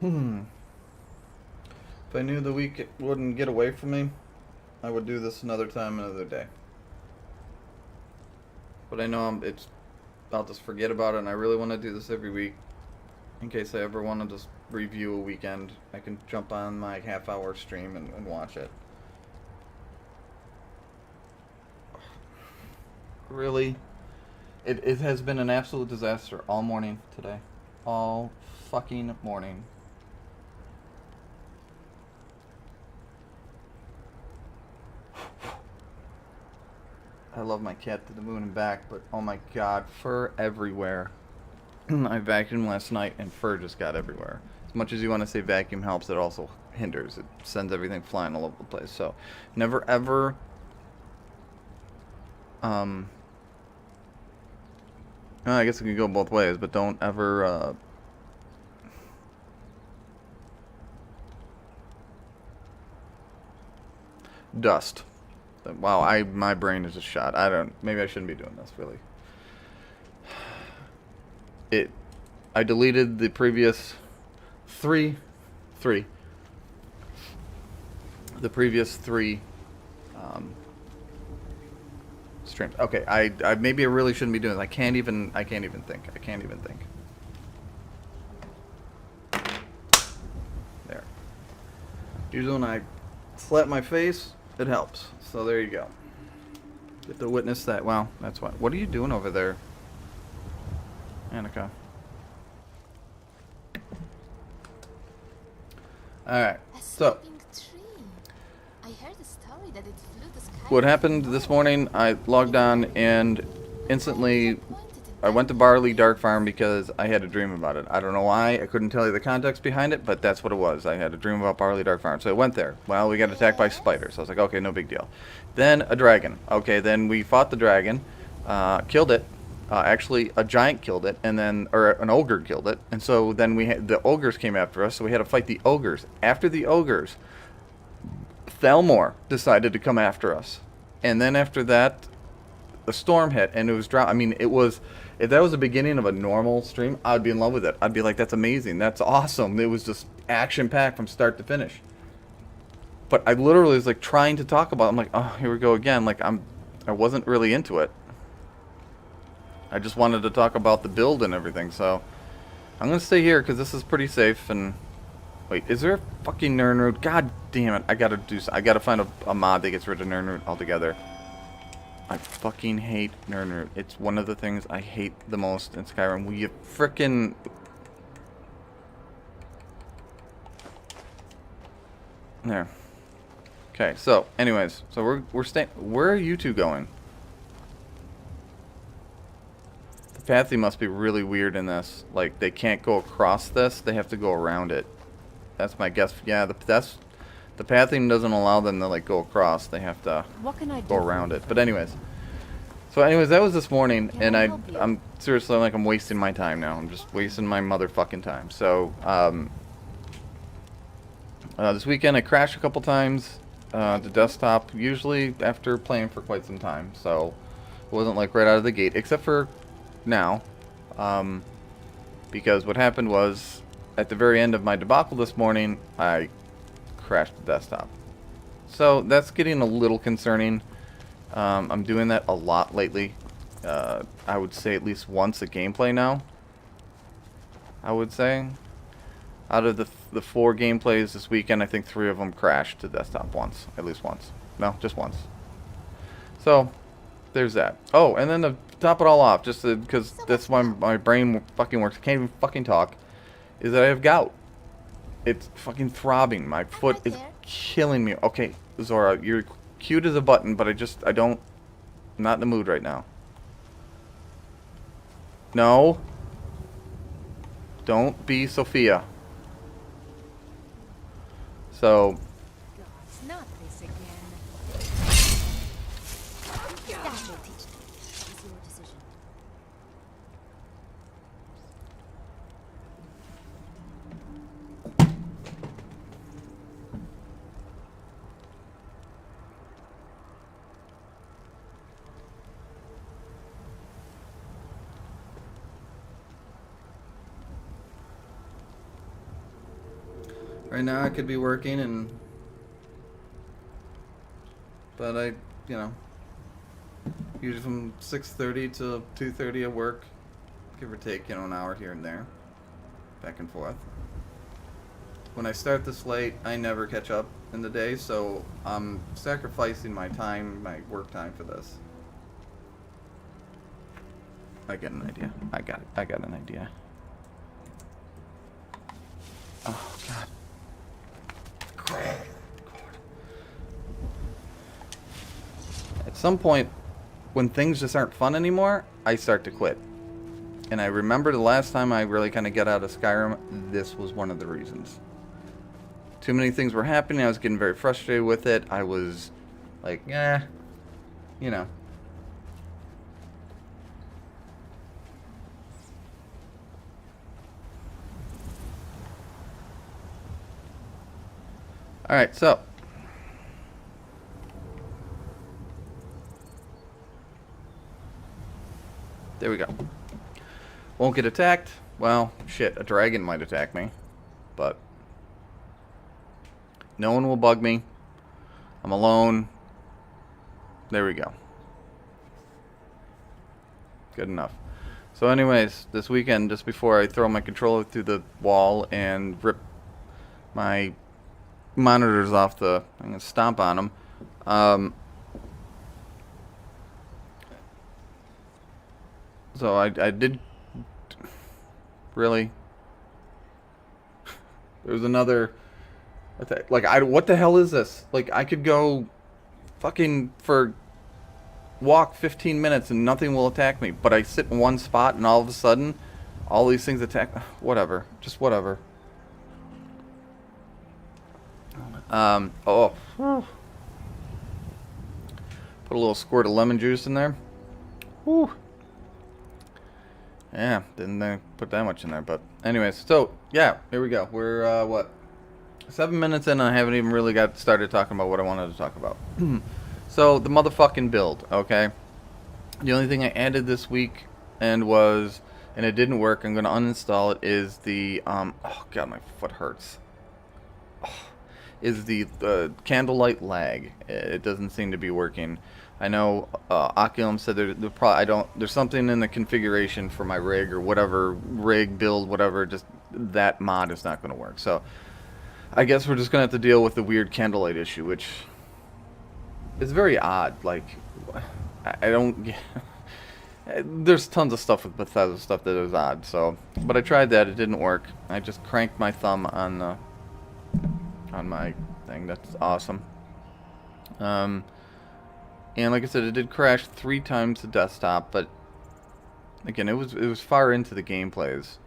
If I knew the week wouldn't get away from me, I would do this another time, another day. But I know I'll just forget about it, and I really want to do this every week. In case I ever want to just review a weekend, I can jump on my half-hour stream and watch it. Really? It has been an absolute disaster all morning today. All fucking morning. I love my cat to the moon and back, but oh my god, fur everywhere. I vacuumed last night and fur just got everywhere. As much as you want to say vacuum helps, it also hinders. It sends everything flying all over the place. So, never ever I guess it can go both ways, but don't ever dust. Wow, my brain is just shot. Maybe I shouldn't be doing this, really. I deleted the previous three streams. Okay, I maybe I really shouldn't be doing this. I can't even think. There. Usually when I slap my face, it helps. So there you go. Get to witness that. Wow, that's what. What are you doing over there, Anaka? Alright, so what happened this morning, I logged on and instantly I went to Barley Dark Farm because I had a dream about it. I don't know why, I couldn't tell you the context behind it, but that's what it was. I had a dream about Barley Dark Farm, so I went there. Well, we got attacked by spiders, so I was like, okay, no big deal. Then a dragon. Okay, then we fought the dragon, killed it. Actually, a giant killed it, and then, or an ogre killed it, and so then the ogres came after us, so we had to fight the ogres. After the ogres, Thelmore decided to come after us, and then after that, the storm hit, and it was drought. I mean, if that was the beginning of a normal stream, I'd be in love with it. I'd be like, that's amazing, that's awesome. It was just action-packed from start to finish. But I literally was like trying to talk about it. I'm like, oh, here we go again. Like I wasn't really into it. I just wanted to talk about the build and everything, so I'm gonna stay here because this is pretty safe. And wait, is there a fucking Nernroot? God damn it! I gotta find a mod that gets rid of Nernroot altogether. I fucking hate Nernroot. It's one of the things I hate the most in Skyrim. Will you frickin' there? Okay, so anyways, so we're staying. Where are you two going? Pathy must be really weird in this. Like, they can't go across this. They have to go around it. That's my guess. Yeah, the pathing doesn't allow them to, like, go across. They have to go around it. But anyways. So anyways, that was this morning. And I'm seriously, like, I'm wasting my time now. I'm just wasting my motherfucking time. So, this weekend I crashed a couple times. The desktop, usually after playing for quite some time. So, it wasn't, like, right out of the gate. Except for now, because what happened was at the very end of my debacle this morning, I crashed the desktop. So that's getting a little concerning. I'm doing that a lot lately. I would say at least once a gameplay now. I would say out of the 4 gameplays this weekend, I think 3 of them crashed to desktop once, at least once. No, just once. So there's that. Oh, and then to top it all off, just because that's why my brain fucking works, I can't even fucking talk, is that I have gout. It's fucking throbbing. My foot is killing me. Okay, Zora, you're cute as a button, but I'm not in the mood right now. No. Don't be Sophia. So, Right now I could be working but I, you know, usually from 6:30 to 2:30 at work, give or take, you know, an hour here and there, back and forth. When I start this late, I never catch up in the day, so I'm sacrificing my time, my work time for this. I get an idea. I got an idea. Oh, God. At some point, when things just aren't fun anymore, I start to quit. And I remember the last time I really kind of got out of Skyrim, this was one of the reasons. Too many things were happening, I was getting very frustrated with it, I was like, you know. Alright, so. There we go. Won't get attacked. Well, shit, a dragon might attack me. But no one will bug me. I'm alone. There we go. Good enough. So anyways, this weekend, just before I throw my controller through the wall and rip my monitors off I'm going to stomp on them. So I did... Really? There's another... Like, what the hell is this? Like, I could go fucking for walk 15 minutes and nothing will attack me. But I sit in one spot and all of a sudden, all these things attack... Whatever. Just whatever. Oh. Put a little squirt of lemon juice in there. Whew. Yeah, didn't put that much in there, but anyways, so yeah, here we go. We're what, 7 minutes in, and I haven't even really got started talking about what I wanted to talk about. So the motherfucking build, okay? The only thing I added this week and it didn't work. I'm gonna uninstall it. Is the oh god, my foot hurts. Is the candlelight lag? It doesn't seem to be working. I know Osculim said there's something in the configuration for my rig or whatever, rig, build, whatever, just that mod is not going to work. So I guess we're just going to have to deal with the weird candlelight issue, which is very odd. Like, I don't get... There's tons of stuff with Bethesda stuff that is odd, so... But I tried that, it didn't work. I just cranked my thumb on my thing. That's awesome. And like I said, it did crash 3 times the desktop, but again, it was far into the gameplays,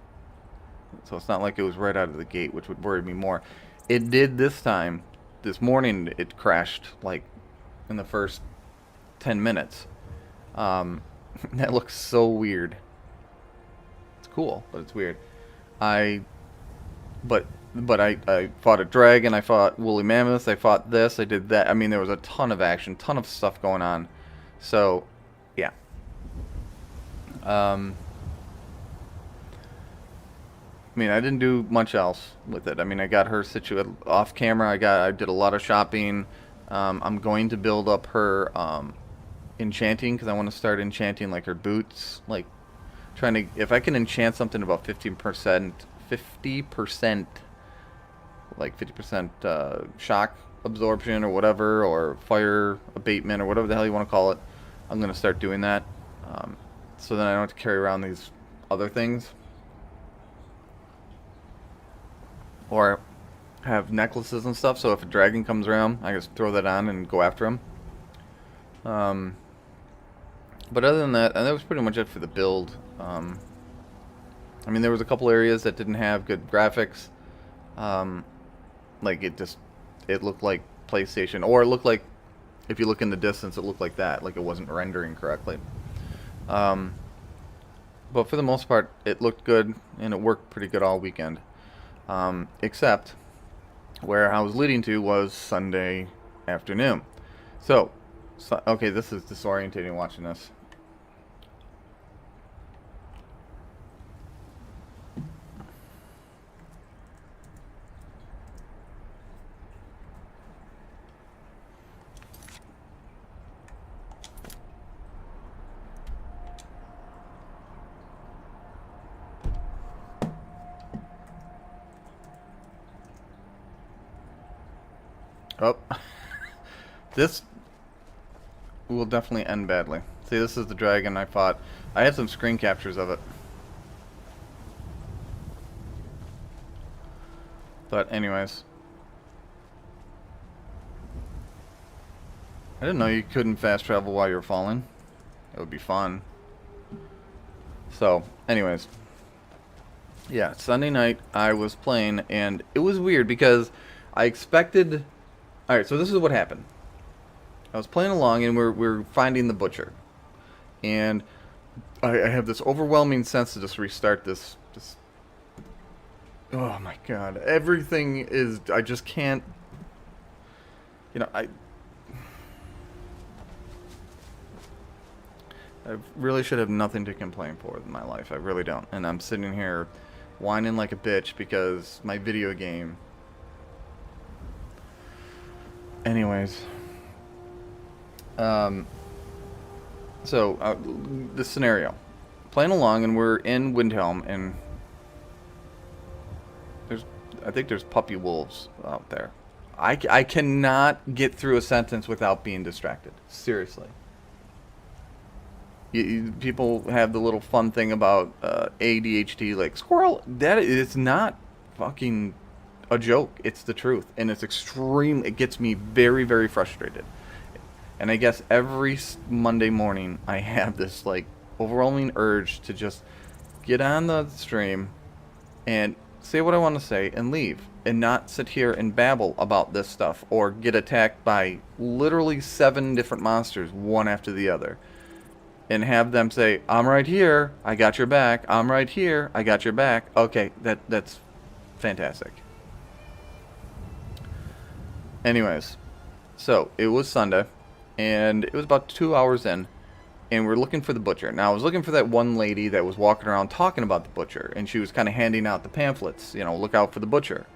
so it's not like it was right out of the gate, which would worry me more. It did this time. This morning, it crashed like in the first 10 minutes. That looks so weird. It's cool, but it's weird. But I fought a dragon, I fought woolly mammoths, I fought this, I did that. I mean, there was a ton of action, ton of stuff going on. So, yeah. I mean, I didn't do much else with it. I mean, I got her situated off camera. I did a lot of shopping. I'm going to build up her enchanting, because I want to start enchanting like her boots. Like, trying to, if I can enchant something about 50%, like 50% shock absorption or whatever, or fire abatement or whatever the hell you want to call it, I'm going to start doing that. So then I don't have to carry around these other things. Or have necklaces and stuff, so if a dragon comes around, I just throw that on and go after him. But other than that, and that was pretty much it for the build. I mean, there was a couple areas that didn't have good graphics. Like it looked like PlayStation, or it looked like, if you look in the distance, it looked like that, like it wasn't rendering correctly. But for the most part, it looked good, and it worked pretty good all weekend. Except where I was leading to was Sunday afternoon. So okay, this is disorientating watching this. Oh. This will definitely end badly. See, this is the dragon I fought. I had some screen captures of it. But anyways. I didn't know you couldn't fast travel while you were falling. It would be fun. So, anyways. Yeah, Sunday night I was playing, and it was weird because I expected... Alright, so this is what happened. I was playing along, and we're finding the butcher. And I have this overwhelming sense to just restart this... Oh my god. Everything is... I just can't... You know, I really should have nothing to complain for in my life. I really don't. And I'm sitting here whining like a bitch because my video game... Anyways. So, this scenario. Playing along, and we're in Windhelm, and I think there's puppy wolves out there. I cannot get through a sentence without being distracted. Seriously. People have the little fun thing about ADHD, like, squirrel. That is not fucking a joke. It's the truth. And it's extreme. It gets me very, very frustrated. And I guess every Monday morning I have this, like, overwhelming urge to just get on the stream and say what I want to say and leave. And not sit here and babble about this stuff or get attacked by literally 7 different monsters, one after the other. And have them say, I'm right here, I got your back. I'm right here, I got your back. Okay, that's fantastic. Anyways, so it was Sunday, and it was about 2 hours in, and we're looking for the butcher. Now, I was looking for that one lady that was walking around talking about the butcher, and she was kind of handing out the pamphlets, you know, look out for the butcher.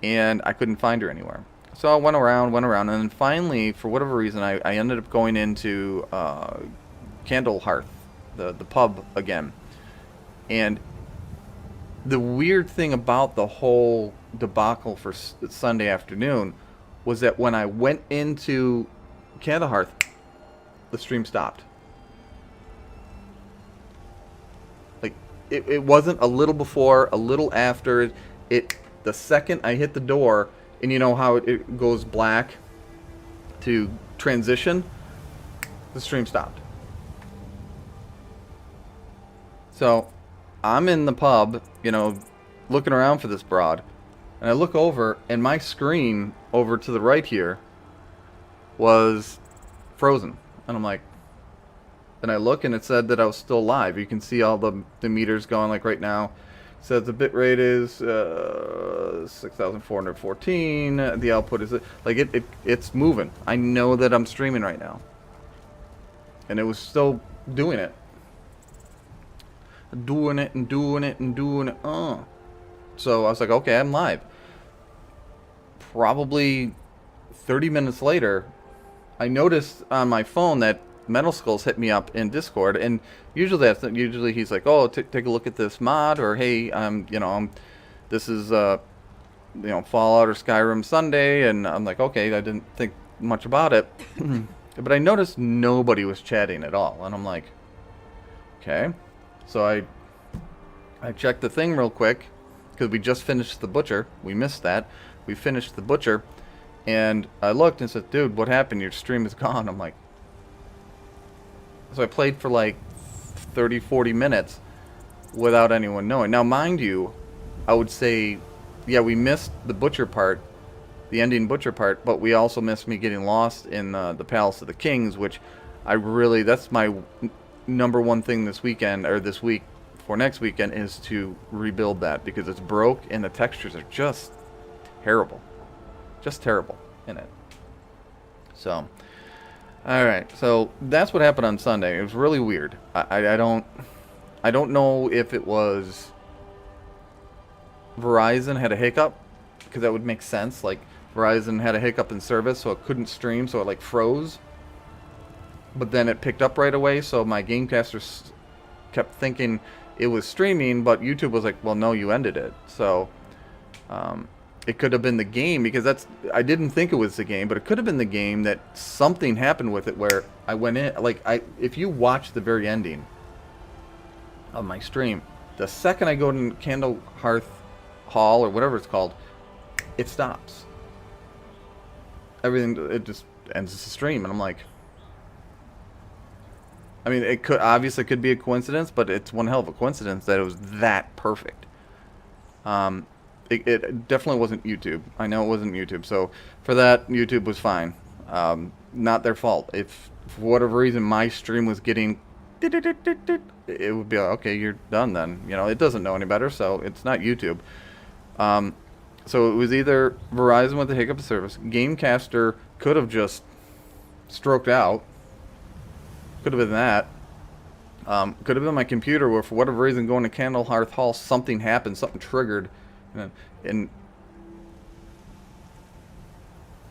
And I couldn't find her anywhere. So I went around, and then finally, for whatever reason, I ended up going into Candle Hearth, the pub again. And the weird thing about the whole debacle for Sunday afternoon was that when I went into Candle Hearth, the stream stopped. Like, it wasn't a little before, a little after. The second I hit the door, and you know how it goes black to transition, the stream stopped. So, I'm in the pub, you know, looking around for this broad, and I look over, and my screen over to the right here was frozen. And I'm like, and I look, and it said that I was still live. You can see all the meters going, like right now. It says the bit rate is 6,414. The output is, like, it's moving. I know that I'm streaming right now. And it was still doing it. Doing it and doing it and doing it. So I was like, okay, I'm live. Probably 30 minutes later, I noticed on my phone that Metal Skulls hit me up in Discord, and usually he's like, oh, take a look at this mod, or hey, this is Fallout or Skyrim Sunday, and I'm like, okay, I didn't think much about it, but I noticed nobody was chatting at all, and I'm like, okay. So I checked the thing real quick, because we just finished the butcher. We missed that. We finished the butcher, and I looked and said, dude, what happened? Your stream is gone. I'm like... So I played for like 30, 40 minutes without anyone knowing. Now, mind you, I would say, yeah, we missed the butcher part, the ending butcher part, but we also missed me getting lost in the Palace of the Kings, which that's my number one thing this weekend, or this week for next weekend, is to rebuild that, because it's broke and the textures are just terrible. Just terrible in it. So, alright, so that's what happened on Sunday. It was really weird. I don't know if it was Verizon had a hiccup, because that would make sense. Like, Verizon had a hiccup in service, so it couldn't stream, so it like froze. But then it picked up right away, so my Gamecaster kept thinking it was streaming, but YouTube was like, well, no, you ended it. So, it could have been the game, because I didn't think it was the game, but it could have been the game that something happened with it where I went in, like, if you watch the very ending of my stream, the second I go to Candle Hearth Hall or whatever it's called, it stops. Everything, it just ends the stream, and I'm like, I mean, it could obviously could be a coincidence, but it's one hell of a coincidence that it was that perfect. It definitely wasn't YouTube. I know it wasn't YouTube, so for that, YouTube was fine. Not their fault. If for whatever reason my stream was getting, it would be like, okay, you're done then. You know, it doesn't know any better, so it's not YouTube. So it was either Verizon with the hiccup of service. Gamecaster could have just stroked out. Could have been that. Could have been my computer where, for whatever reason, going to Candle Hearth Hall, something happened, something triggered. And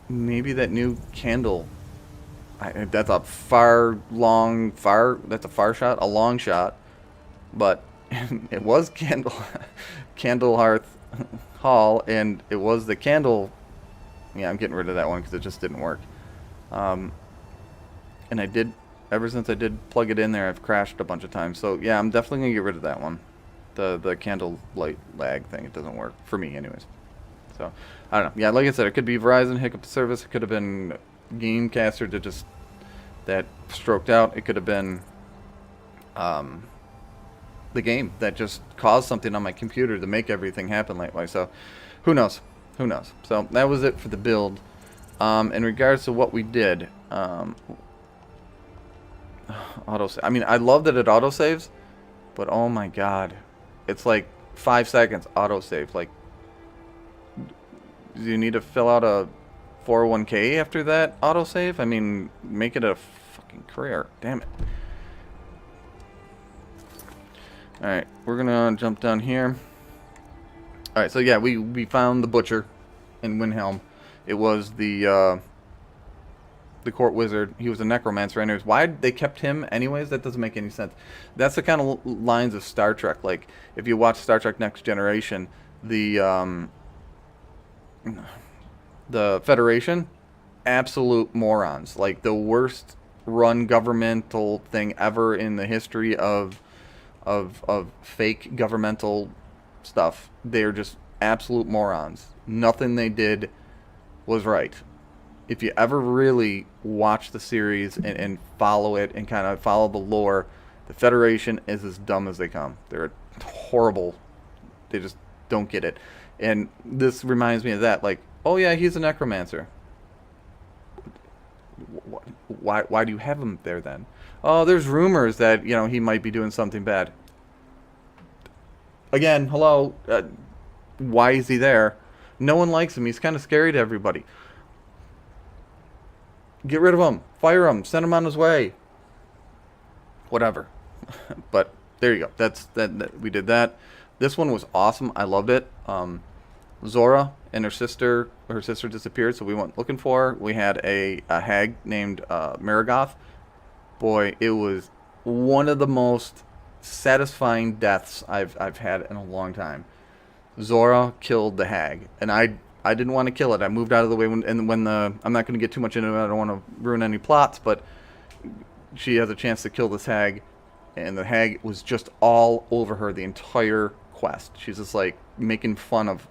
maybe that new candle, that's a that's a far shot, a long shot, but it was Candle Hearth Hall, and it was the candle. Yeah, I'm getting rid of that one because it just didn't work. And ever since I did plug it in there, I've crashed a bunch of times. So yeah, I'm definitely gonna get rid of that one. The candle light lag thing, it doesn't work for me anyways. So I don't know. Yeah, like I said, it could be Verizon hiccup service. It could have been Gamecaster that stroked out. It could have been the game that just caused something on my computer to make everything happen lately. So who knows? Who knows? So that was it for the build. In regards to what we did, autosave. I mean, I love that it autosaves, but oh my god, it's like 5 seconds autosave. Like, do you need to fill out a 401k after that autosave? I mean, make it a fucking career. Damn it. Alright, we're gonna jump down here. Alright, so yeah, we found the butcher in Windhelm. It was the court wizard. He was a necromancer anyways. Why they kept him anyways, that doesn't make any sense. That's the kind of lines of Star Trek. Like, if you watch Star Trek Next Generation, the Federation, absolute morons. Like, the worst run governmental thing ever in the history of fake governmental stuff. They're just absolute morons. Nothing they did was right. If you ever really watch the series and follow it and kind of follow the lore, the Federation is as dumb as they come. They're horrible. They just don't get it. And this reminds me of that. Like, oh yeah, he's a necromancer. Why do you have him there then? Oh, there's rumors that, you know, he might be doing something bad. Again, hello. Why is he there? No one likes him. He's kind of scary to everybody. Get rid of him. Fire him. Send him on his way. Whatever. But there you go. That's we did that. This one was awesome. I loved it. Zora and her sister disappeared, so we went looking for her. We had a hag named Marigoth. Boy, it was one of the most satisfying deaths I've had in a long time. Zora killed the hag, and I didn't want to kill it. I moved out of the way when I'm not going to get too much into it. I don't want to ruin any plots, but she has a chance to kill this hag, and the hag was just all over her the entire quest. She's just like making fun of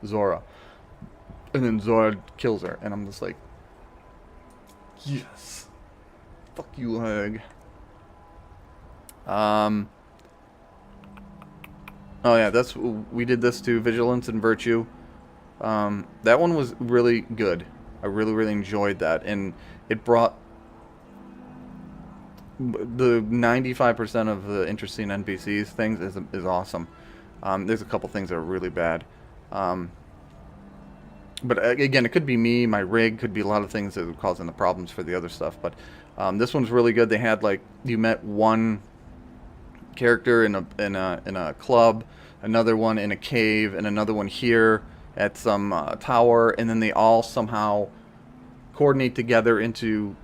Zora, and then Zora kills her, and I'm just like, yes, fuck you, hag. Oh yeah, we did this to Vigilance and Virtue. That one was really good. I really enjoyed that, and it brought the 95% of the interesting NPCs things is awesome. There's a couple things that are really bad, but again, it could be me, my rig, could be a lot of things that are causing the problems for the other stuff. But this one's really good. They had, like, you met one character in a club, another one in a cave, and another one here at some tower, and then they all somehow coordinate together into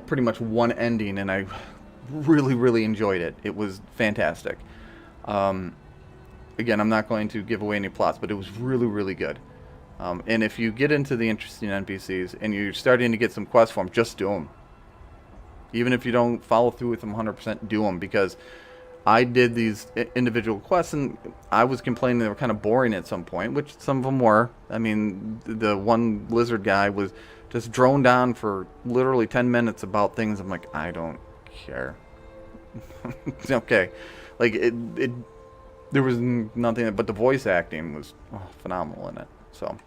pretty much one ending, and I really enjoyed it. It was fantastic. Again, I'm not going to give away any plots, but it was really good. And if you get into the interesting NPCs and you're starting to get some quests for them, just do them. Even if you don't follow through with them 100%, do them. Because I did these individual quests, and I was complaining they were kind of boring at some point, which some of them were. I mean, the one lizard guy was just droned on for literally 10 minutes about things. I'm like, I don't care. Okay. Like, there was nothing, but the voice acting was phenomenal in it. So,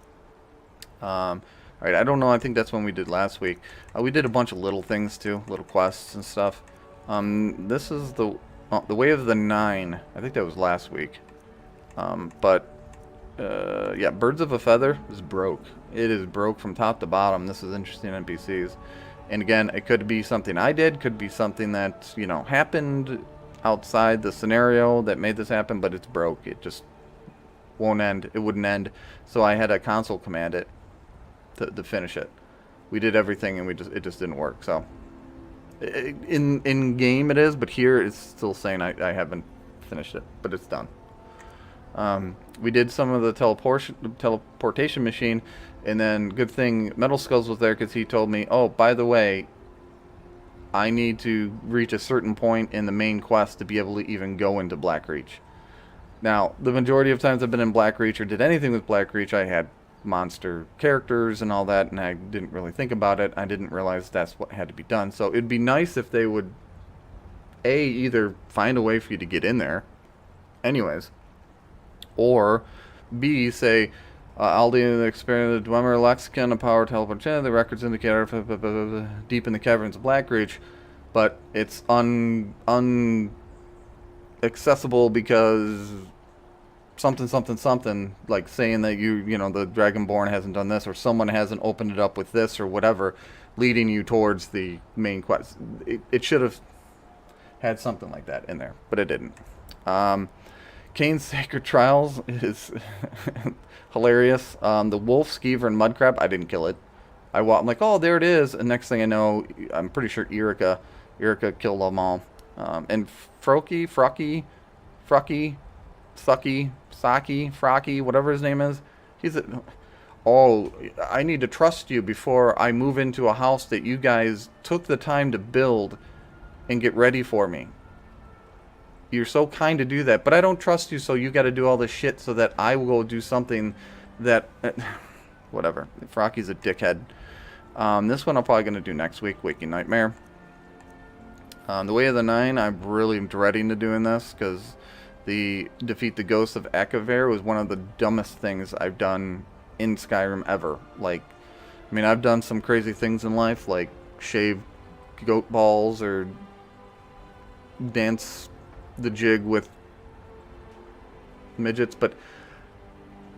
alright, I don't know, I think that's when we did last week. We did a bunch of little things too, little quests and stuff. This is the Way of the Nine. I think that was last week. Yeah, Birds of a Feather is broke. It is broke from top to bottom. This is interesting NPCs. And again, it could be something I did, could be something that, you know, happened outside the scenario that made this happen, but it's broke. It just won't end. It wouldn't end. So I had a console command it to finish it. We did everything and it just didn't work. So in game it is, but here it's still saying I haven't finished it, but it's done. We did some of the teleportation machine, and then good thing Metal Skulls was there because he told me, oh, by the way, I need to reach a certain point in the main quest to be able to even go into Blackreach. Now, the majority of times I've been in Blackreach or did anything with Blackreach, I had monster characters and all that, and I didn't really think about it. I didn't realize that's what had to be done. So it'd be nice if they would, A, either find a way for you to get in there, anyways, or B, say, Aldi experiment the Dwemer lexicon of power teleportation, the records indicator deep in the caverns of Blackreach, but it's accessible because something, like saying that you know, the Dragonborn hasn't done this, or someone hasn't opened it up with this, or whatever, leading you towards the main quest. It should have had something like that in there, but it didn't. Kane's Sacred Trials is hilarious. The Wolf, Skeever, and Mudcrab, I didn't kill it. I'm like, oh, there it is, and next thing I know, I'm pretty sure Eerika killed them all. And Frocky, Frocky, whatever his name is, oh, I need to trust you before I move into a house that you guys took the time to build and get ready for me. You're so kind to do that, but I don't trust you, so you got to do all this shit so that I will go do something that, whatever. Frocky's a dickhead. This one I'm probably going to do next week, Waking Nightmare. The Way of the Nine, I'm really dreading to doing this, because the defeat the Ghost of Akaver was one of the dumbest things I've done in Skyrim ever. Like, I mean, I've done some crazy things in life, like shave goat balls or dance the jig with midgets, but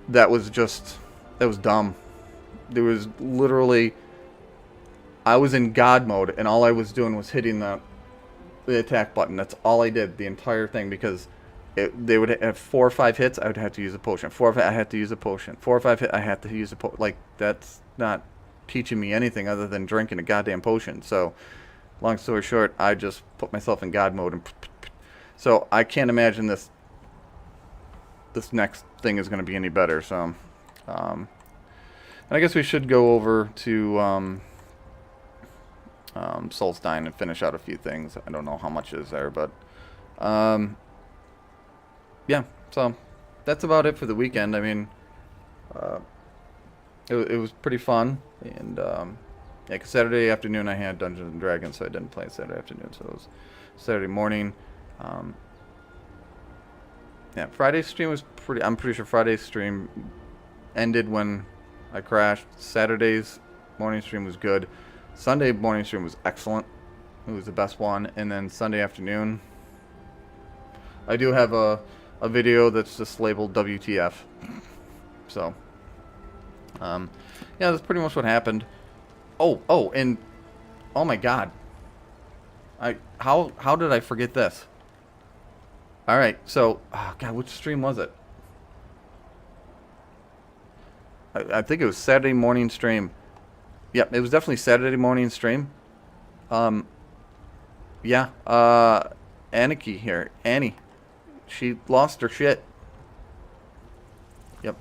that was dumb. There was literally, I was in God mode, and all I was doing was hitting the attack button. That's all I did the entire thing, because they would have 4 or 5 hits, I would have to use a potion. 4 or 5, I had to use a potion. 4 or 5 hits, I had to use a potion. Like, that's not teaching me anything other than drinking a goddamn potion. So, long story short, I just put myself in God mode, and so I can't imagine this next thing is going to be any better. So, and I guess we should go over to Solstein and finish out a few things. I don't know how much is there, but yeah. So that's about it for the weekend. I mean, it was pretty fun, and yeah, 'cause Saturday afternoon I had Dungeons and Dragons, so I didn't play Saturday afternoon. So it was Saturday morning. Yeah, Friday's stream was I'm pretty sure Friday's stream ended when I crashed. Saturday's morning stream was good. Sunday morning stream was excellent. It was the best one. And then Sunday afternoon, I do have a video that's just labeled WTF. So, yeah, that's pretty much what happened. And oh my God, how did I forget this? All right, so, oh God, which stream was it? I think it was Saturday morning stream. Yep, it was definitely Saturday morning stream. Yeah, Anneke here, Annie. She lost her shit. Yep.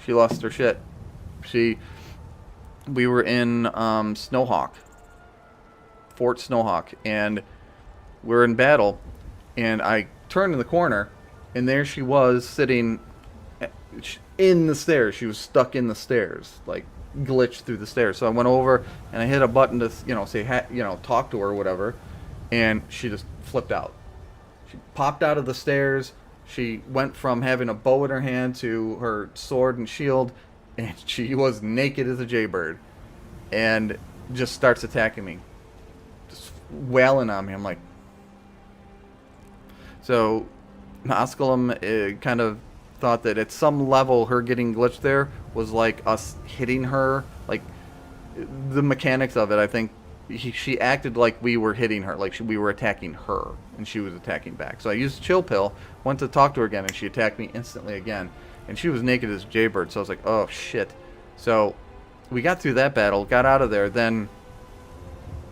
She lost her shit. We were in Snowhawk, Fort Snowhawk, and we're in battle, and I turned in the corner, and there she was sitting in the stairs. She was stuck in the stairs, like glitched through the stairs. So I went over and I hit a button to, say, talk to her or whatever, and she just flipped out. She popped out of the stairs. She went from having a bow in her hand to her sword and shield, and she was naked as a jaybird, and just starts attacking me, just wailing on me. I'm like, so Osculim kind of thought that at some level her getting glitched there was like us hitting her, like the mechanics of it. I think she acted like we were hitting her, like we were attacking her, and she was attacking back. So I used Chill Pill, went to talk to her again, and she attacked me instantly again. And she was naked as a jaybird, so I was like, oh shit. So we got through that battle, got out of there. Then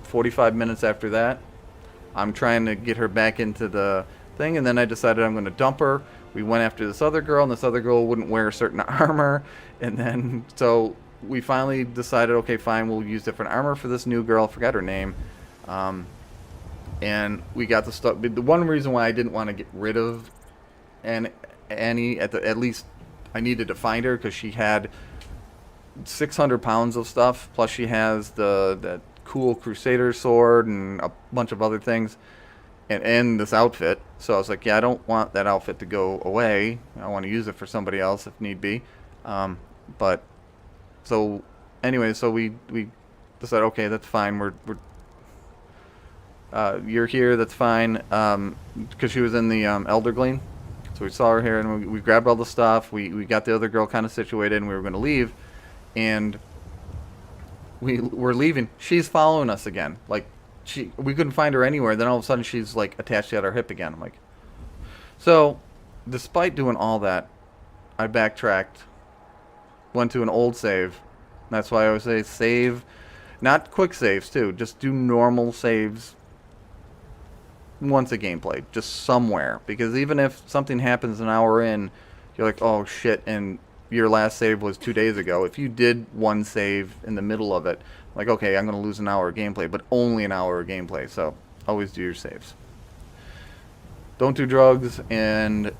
45 minutes after that, I'm trying to get her back into the thing, and then I decided I'm going to dump her. We went after this other girl, and this other girl wouldn't wear certain armor, and then so we finally decided, okay, fine, we'll use different armor for this new girl. I forgot her name. And we got the stuff. The one reason why I didn't want to get rid of Annie, at least I needed to find her, because she had 600 pounds of stuff, plus she has that cool Crusader sword and a bunch of other things, and this outfit. So I was like, yeah, I don't want that outfit to go away. I want to use it for somebody else if need be. But so anyway, so we decided, okay, that's fine. You're here, that's fine. Because she was in the Elder Glean. So we saw her here, and we grabbed all the stuff. We got the other girl kind of situated, and we were going to leave. And we were leaving. She's following us again. Like, we couldn't find her anywhere. Then all of a sudden, she's like attached at our hip again. I'm like, so despite doing all that, I backtracked, went to an old save. That's why I always say save, not quick saves too. Just do normal saves once a gameplay, just somewhere. Because even if something happens an hour in, you're like, oh shit, and your last save was 2 days ago. If you did one save in the middle of it, like, okay, I'm going to lose an hour of gameplay, but only an hour of gameplay. So always do your saves. Don't do drugs, and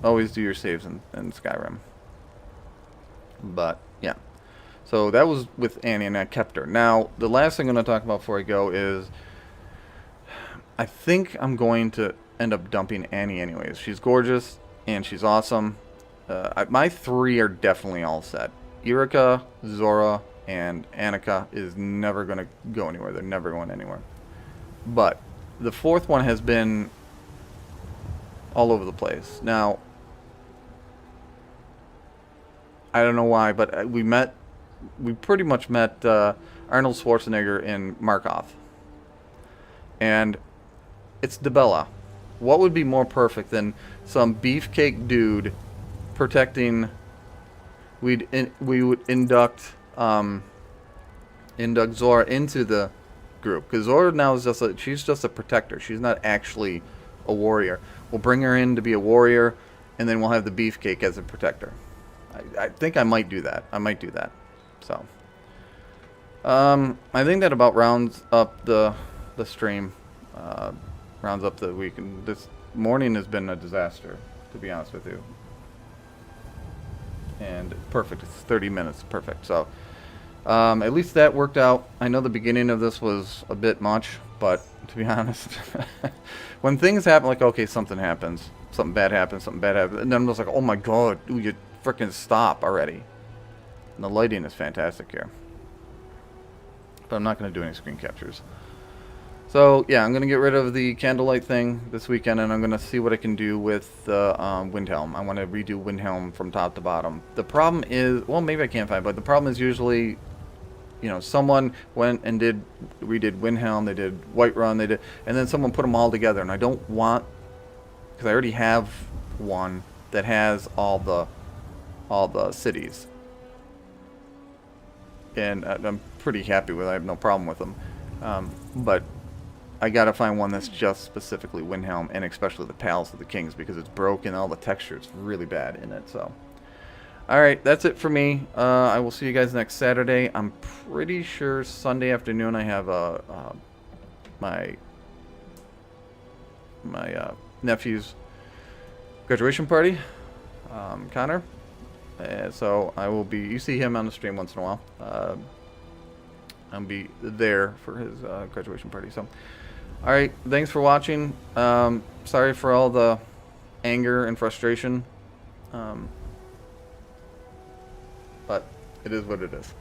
always do your saves in Skyrim. But yeah, so that was with Annie, and I kept her. Now the last thing I'm going to talk about before I go is, I think I'm going to end up dumping Annie anyways. She's gorgeous and she's awesome. My 3 are definitely all set. Eerika, Zora, and Anaka is never going to go anywhere. They're never going anywhere. But the 4th one has been all over the place. Now, I don't know why, but we pretty much met Arnold Schwarzenegger in Markov. And it's Dibella. What would be more perfect than some beefcake dude protecting? We would induct Zora into the group, because Zora now is she's just a protector. She's not actually a warrior. We'll bring her in to be a warrior, and then we'll have the beefcake as a protector. I think I might do that. So I think that about rounds up the stream. Rounds up the week. And this morning has been a disaster, to be honest with you. And perfect. It's 30 minutes. Perfect. So at least that worked out. I know the beginning of this was a bit much, but to be honest, when things happen, like, okay, something happens, something bad happens, and then I'm just like, oh my god, you freaking stop already. And the lighting is fantastic here. But I'm not going to do any screen captures. So yeah, I'm going to get rid of the candlelight thing this weekend, and I'm going to see what I can do with the Windhelm. I want to redo Windhelm from top to bottom. The problem is, well, maybe I can't find, but the problem is usually, someone went and redid Windhelm, they did Whiterun, and then someone put them all together, and I don't want, because I already have one that has all the cities, and I'm pretty happy with it. I have no problem with them, but I gotta find one that's just specifically Windhelm, and especially the Palace of the Kings, because it's broken. All the texture is really bad in it. So Alright, that's it for me. I will see you guys next Saturday. I'm pretty sure Sunday afternoon I have my nephew's graduation party, Connor. So I will be, you see him on the stream once in a while. I'll be there for his graduation party. So, alright, thanks for watching. Sorry for all the anger and frustration. But it is what it is.